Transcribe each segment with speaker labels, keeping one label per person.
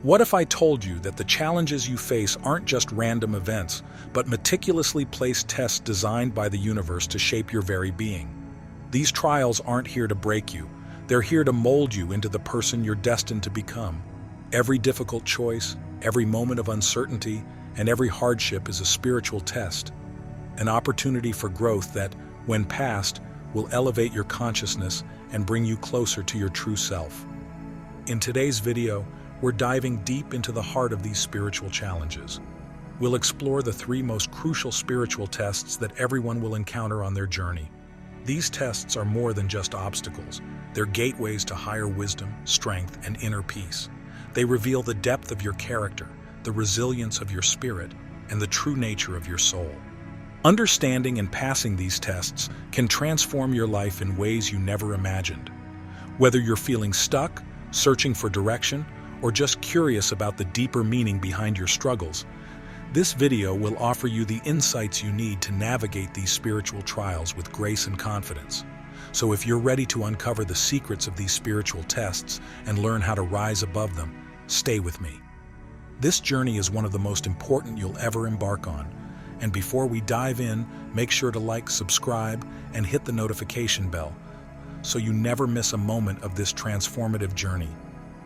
Speaker 1: What if I told you that the challenges you face aren't just random events, but meticulously placed tests designed by the universe to shape your very being? These trials aren't here to break you. They're here to mold you into the person you're destined to become. Every difficult choice, every moment of uncertainty, and every hardship is a spiritual test, an opportunity for growth that, when passed, will elevate your consciousness and bring you closer to your true self. In today's video, we're diving deep into the heart of these spiritual challenges. We'll explore the 3 most crucial spiritual tests that everyone will encounter on their journey. These tests are more than just obstacles. They're gateways to higher wisdom, strength, and inner peace. They reveal the depth of your character, the resilience of your spirit, and the true nature of your soul. Understanding and passing these tests can transform your life in ways you never imagined. Whether you're feeling stuck, searching for direction, or just curious about the deeper meaning behind your struggles, this video will offer you the insights you need to navigate these spiritual trials with grace and confidence. So if you're ready to uncover the secrets of these spiritual tests and learn how to rise above them, stay with me. This journey is one of the most important you'll ever embark on. And before we dive in, make sure to like, subscribe, and hit the notification bell so you never miss a moment of this transformative journey.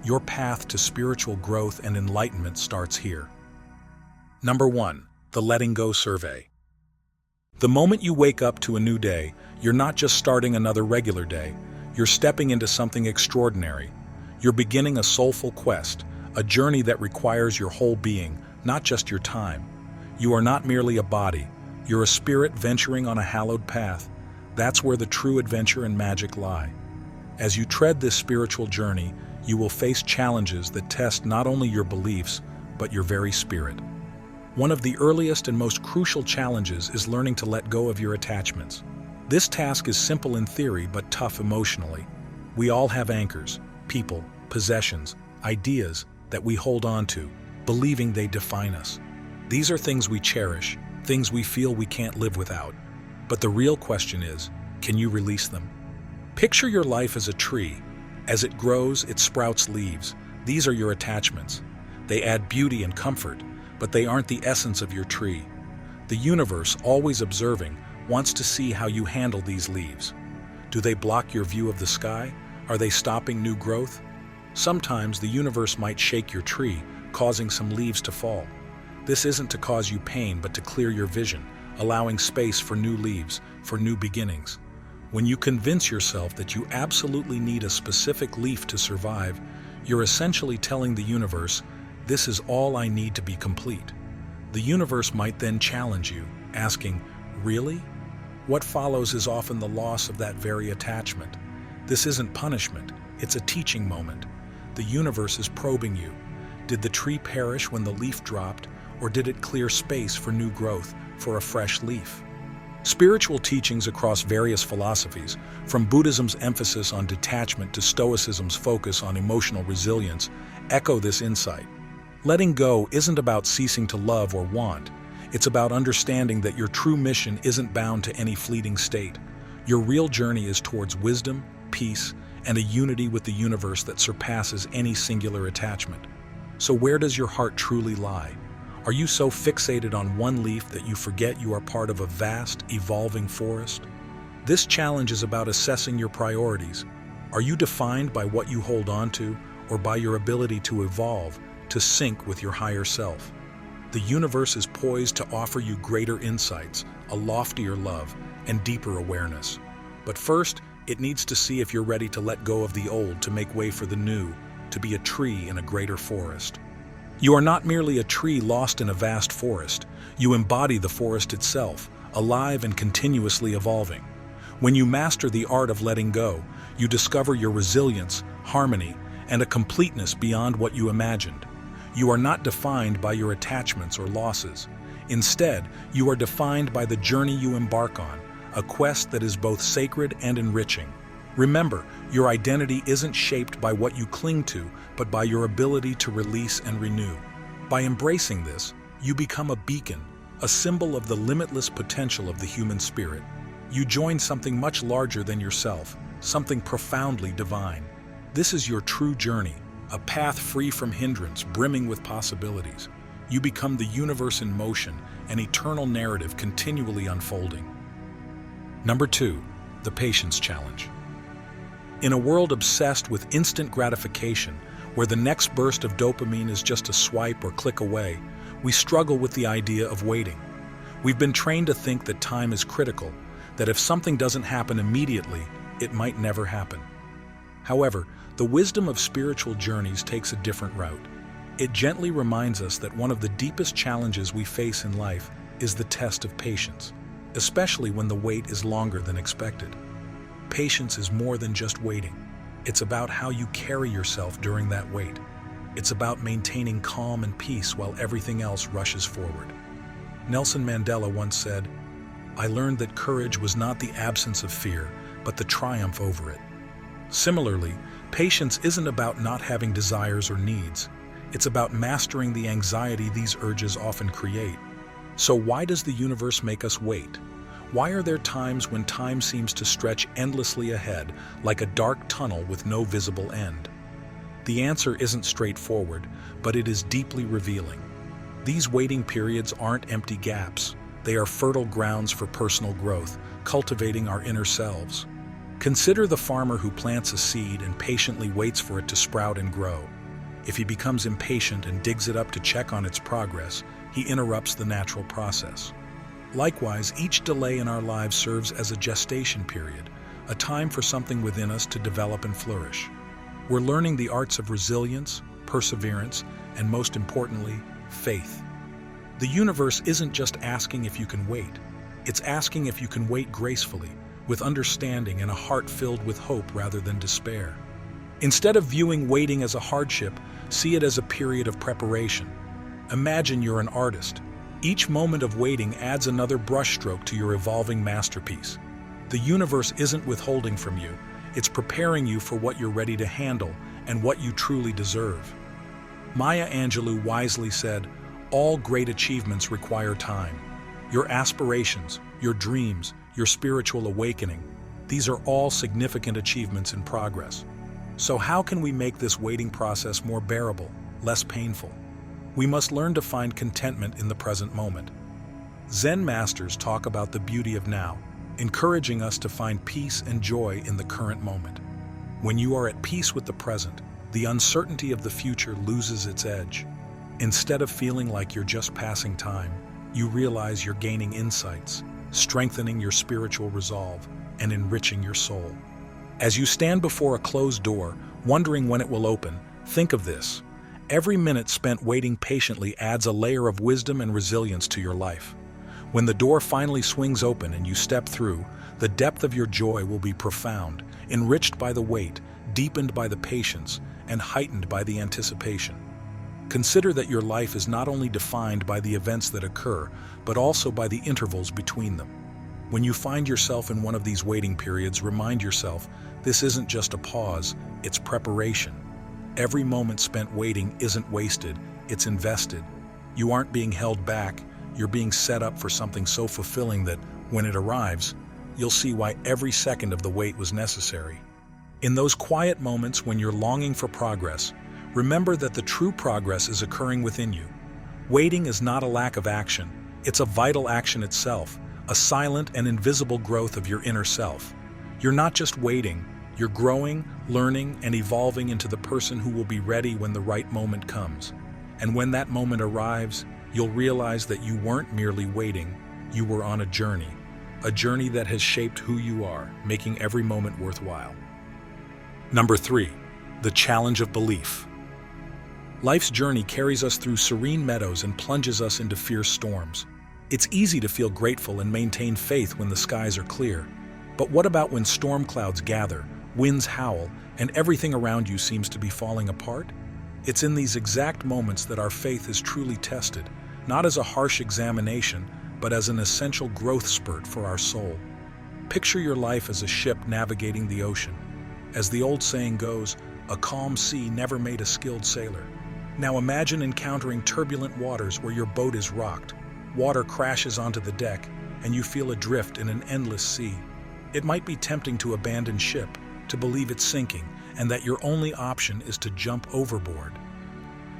Speaker 1: Your path to spiritual growth and enlightenment starts here. Number 1. The Letting Go Survey. The moment you wake up to a new day, you're not just starting another regular day. You're stepping into something extraordinary. You're beginning a soulful quest, a journey that requires your whole being, not just your time. You are not merely a body. You're a spirit venturing on a hallowed path. That's where the true adventure and magic lie. As you tread this spiritual journey, you will face challenges that test not only your beliefs, but your very spirit. One of the earliest and most crucial challenges is learning to let go of your attachments. This task is simple in theory, but tough emotionally. We all have anchors, people, possessions, ideas that we hold on to, believing they define us. These are things we cherish, things we feel we can't live without. But the real question is, can you release them? Picture your life as a tree. As it grows, it sprouts leaves. These are your attachments. They add beauty and comfort, but they aren't the essence of your tree. The universe, always observing, wants to see how you handle these leaves. Do they block your view of the sky? Are they stopping new growth? Sometimes the universe might shake your tree, causing some leaves to fall. This isn't to cause you pain, but to clear your vision, allowing space for new leaves, for new beginnings. When you convince yourself that you absolutely need a specific leaf to survive, you're essentially telling the universe, "This is all I need to be complete." The universe might then challenge you, asking, "Really?" What follows is often the loss of that very attachment. This isn't punishment, it's a teaching moment. The universe is probing you. Did the tree perish when the leaf dropped, or did it clear space for new growth, for a fresh leaf? Spiritual teachings across various philosophies, from Buddhism's emphasis on detachment to Stoicism's focus on emotional resilience, echo this insight. Letting go isn't about ceasing to love or want. It's about understanding that your true mission isn't bound to any fleeting state. Your real journey is towards wisdom, peace, and a unity with the universe that surpasses any singular attachment. So where does your heart truly lie? Are you so fixated on one leaf that you forget you are part of a vast, evolving forest? This challenge is about assessing your priorities. Are you defined by what you hold on to, or by your ability to evolve, to sync with your higher self? The universe is poised to offer you greater insights, a loftier love, and deeper awareness. But first, it needs to see if you're ready to let go of the old to make way for the new, to be a tree in a greater forest. You are not merely a tree lost in a vast forest. You embody the forest itself, alive and continuously evolving. When you master the art of letting go, you discover your resilience, harmony, and a completeness beyond what you imagined. You are not defined by your attachments or losses. Instead, you are defined by the journey you embark on, a quest that is both sacred and enriching. Remember, your identity isn't shaped by what you cling to, but by your ability to release and renew. By embracing this, you become a beacon, a symbol of the limitless potential of the human spirit. You join something much larger than yourself, something profoundly divine. This is your true journey, a path free from hindrance, brimming with possibilities. You become the universe in motion, an eternal narrative continually unfolding. Number 2, the patience challenge. In a world obsessed with instant gratification, where the next burst of dopamine is just a swipe or click away, we struggle with the idea of waiting. We've been trained to think that time is critical, that if something doesn't happen immediately, it might never happen. However, the wisdom of spiritual journeys takes a different route. It gently reminds us that one of the deepest challenges we face in life is the test of patience, especially when the wait is longer than expected. Patience is more than just waiting. It's about how you carry yourself during that wait. It's about maintaining calm and peace while everything else rushes forward. Nelson Mandela once said, "I learned that courage was not the absence of fear, but the triumph over it." Similarly, patience isn't about not having desires or needs. It's about mastering the anxiety these urges often create. So why does the universe make us wait? Why are there times when time seems to stretch endlessly ahead, like a dark tunnel with no visible end? The answer isn't straightforward, but it is deeply revealing. These waiting periods aren't empty gaps. They are fertile grounds for personal growth, cultivating our inner selves. Consider the farmer who plants a seed and patiently waits for it to sprout and grow. If he becomes impatient and digs it up to check on its progress, he interrupts the natural process. Likewise, each delay in our lives serves as a gestation period, a time for something within us to develop and flourish. We're learning the arts of resilience, perseverance, and most importantly, faith. The universe isn't just asking if you can wait. It's asking if you can wait gracefully, with understanding and a heart filled with hope rather than despair. Instead of viewing waiting as a hardship, see it as a period of preparation. Imagine you're an artist. Each moment of waiting adds another brushstroke to your evolving masterpiece. The universe isn't withholding from you. It's preparing you for what you're ready to handle and what you truly deserve. Maya Angelou wisely said, "All great achievements require time. Your aspirations, your dreams, your spiritual awakening, these are all significant achievements in progress." So how can we make this waiting process more bearable, less painful? We must learn to find contentment in the present moment. Zen masters talk about the beauty of now, encouraging us to find peace and joy in the current moment. When you are at peace with the present, the uncertainty of the future loses its edge. Instead of feeling like you're just passing time, you realize you're gaining insights, strengthening your spiritual resolve, and enriching your soul. As you stand before a closed door, wondering when it will open, think of this. Every minute spent waiting patiently adds a layer of wisdom and resilience to your life. When the door finally swings open and you step through, the depth of your joy will be profound, enriched by the wait, deepened by the patience, and heightened by the anticipation. Consider that your life is not only defined by the events that occur, but also by the intervals between them. When you find yourself in one of these waiting periods, remind yourself, this isn't just a pause, it's preparation. Every moment spent waiting isn't wasted, it's invested. You aren't being held back, you're being set up for something so fulfilling that, when it arrives, you'll see why every second of the wait was necessary. In those quiet moments when you're longing for progress, remember that the true progress is occurring within you. Waiting is not a lack of action, it's a vital action itself, a silent and invisible growth of your inner self. You're not just waiting, you're growing, learning, and evolving into the person who will be ready when the right moment comes. And when that moment arrives, you'll realize that you weren't merely waiting, you were on a journey that has shaped who you are, making every moment worthwhile. Number 3, the challenge of belief. Life's journey carries us through serene meadows and plunges us into fierce storms. It's easy to feel grateful and maintain faith when the skies are clear. But what about when storm clouds gather, winds howl, and everything around you seems to be falling apart? It's in these exact moments that our faith is truly tested, not as a harsh examination, but as an essential growth spurt for our soul. Picture your life as a ship navigating the ocean. As the old saying goes, a calm sea never made a skilled sailor. Now imagine encountering turbulent waters where your boat is rocked. Water crashes onto the deck, and you feel adrift in an endless sea. It might be tempting to abandon ship, to believe it's sinking, and that your only option is to jump overboard.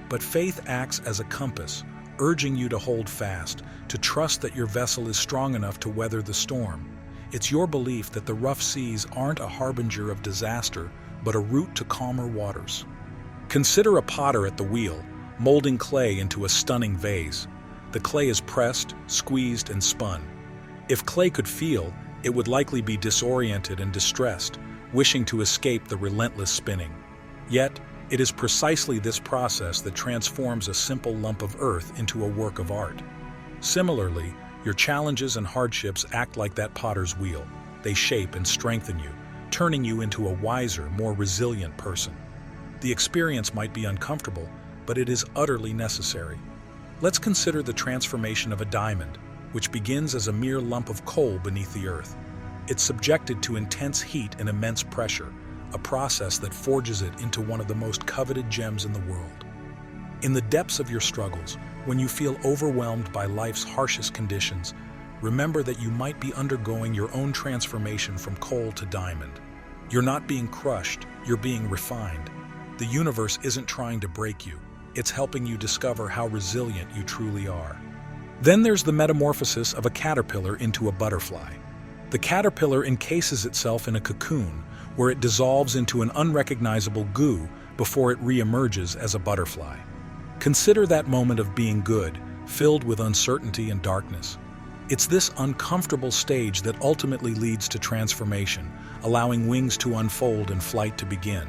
Speaker 1: But faith acts as a compass, urging you to hold fast, to trust that your vessel is strong enough to weather the storm. It's your belief that the rough seas aren't a harbinger of disaster, but a route to calmer waters. Consider a potter at the wheel, molding clay into a stunning vase. The clay is pressed, squeezed, and spun. If clay could feel, it would likely be disoriented and distressed, wishing to escape the relentless spinning. Yet, it is precisely this process that transforms a simple lump of earth into a work of art. Similarly, your challenges and hardships act like that potter's wheel. They shape and strengthen you, turning you into a wiser, more resilient person. The experience might be uncomfortable, but it is utterly necessary. Let's consider the transformation of a diamond, which begins as a mere lump of coal beneath the earth. It's subjected to intense heat and immense pressure, a process that forges it into one of the most coveted gems in the world. In the depths of your struggles, when you feel overwhelmed by life's harshest conditions, remember that you might be undergoing your own transformation from coal to diamond. You're not being crushed, you're being refined. The universe isn't trying to break you, it's helping you discover how resilient you truly are. Then there's the metamorphosis of a caterpillar into a butterfly. The caterpillar encases itself in a cocoon, where it dissolves into an unrecognizable goo before it re-emerges as a butterfly. Consider that moment of being good, filled with uncertainty and darkness. It's this uncomfortable stage that ultimately leads to transformation, allowing wings to unfold and flight to begin.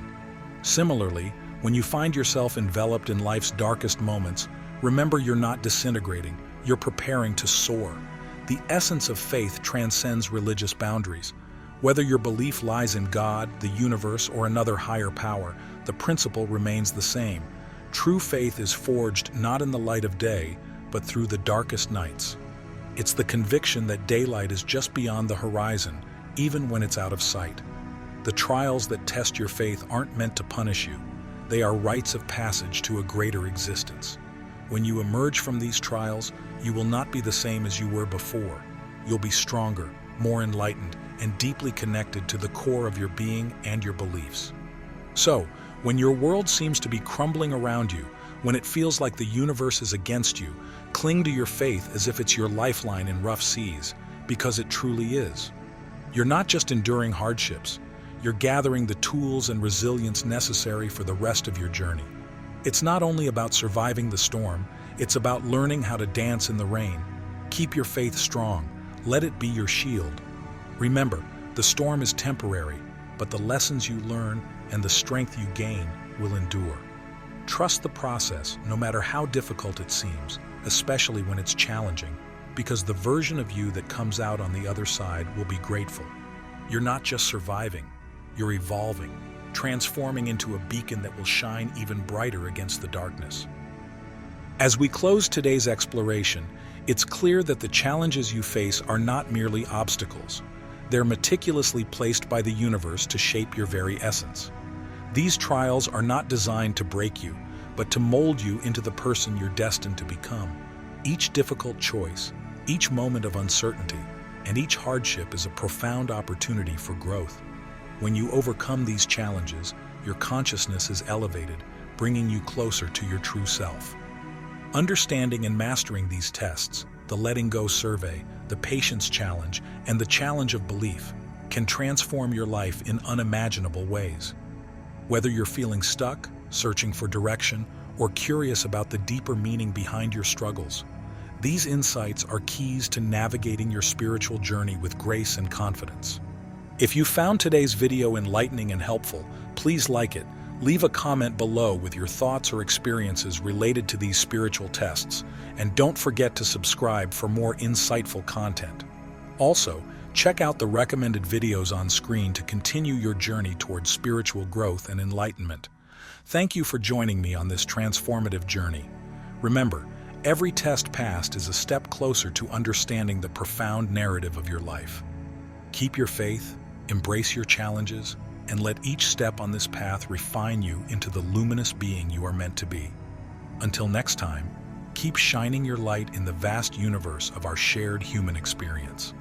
Speaker 1: Similarly, when you find yourself enveloped in life's darkest moments, remember you're not disintegrating, you're preparing to soar. The essence of faith transcends religious boundaries. Whether your belief lies in God, the universe, or another higher power, the principle remains the same. True faith is forged not in the light of day, but through the darkest nights. It's the conviction that daylight is just beyond the horizon, even when it's out of sight. The trials that test your faith aren't meant to punish you. They are rites of passage to a greater existence. When you emerge from these trials, you will not be the same as you were before. You'll be stronger, more enlightened, and deeply connected to the core of your being and your beliefs. So, when your world seems to be crumbling around you, when it feels like the universe is against you, cling to your faith as if it's your lifeline in rough seas, because it truly is. You're not just enduring hardships, you're gathering the tools and resilience necessary for the rest of your journey. It's not only about surviving the storm, it's about learning how to dance in the rain. Keep your faith strong, let it be your shield. Remember, the storm is temporary, but the lessons you learn and the strength you gain will endure. Trust the process, no matter how difficult it seems, especially when it's challenging, because the version of you that comes out on the other side will be grateful. You're not just surviving, you're evolving, transforming into a beacon that will shine even brighter against the darkness. As we close today's exploration, it's clear that the challenges you face are not merely obstacles. They're meticulously placed by the universe to shape your very essence. These trials are not designed to break you, but to mold you into the person you're destined to become. Each difficult choice, each moment of uncertainty, and each hardship is a profound opportunity for growth. When you overcome these challenges, your consciousness is elevated, bringing you closer to your true self. Understanding and mastering these tests, the letting go survey, the patience challenge, and the challenge of belief, can transform your life in unimaginable ways. Whether you're feeling stuck, searching for direction, or curious about the deeper meaning behind your struggles, these insights are keys to navigating your spiritual journey with grace and confidence. If you found today's video enlightening and helpful, please like it. Leave a comment below with your thoughts or experiences related to these spiritual tests, and don't forget to subscribe for more insightful content. Also, check out the recommended videos on screen to continue your journey towards spiritual growth and enlightenment. Thank you for joining me on this transformative journey. Remember, every test passed is a step closer to understanding the profound narrative of your life. Keep your faith, embrace your challenges, and let each step on this path refine you into the luminous being you are meant to be. Until next time, keep shining your light in the vast universe of our shared human experience.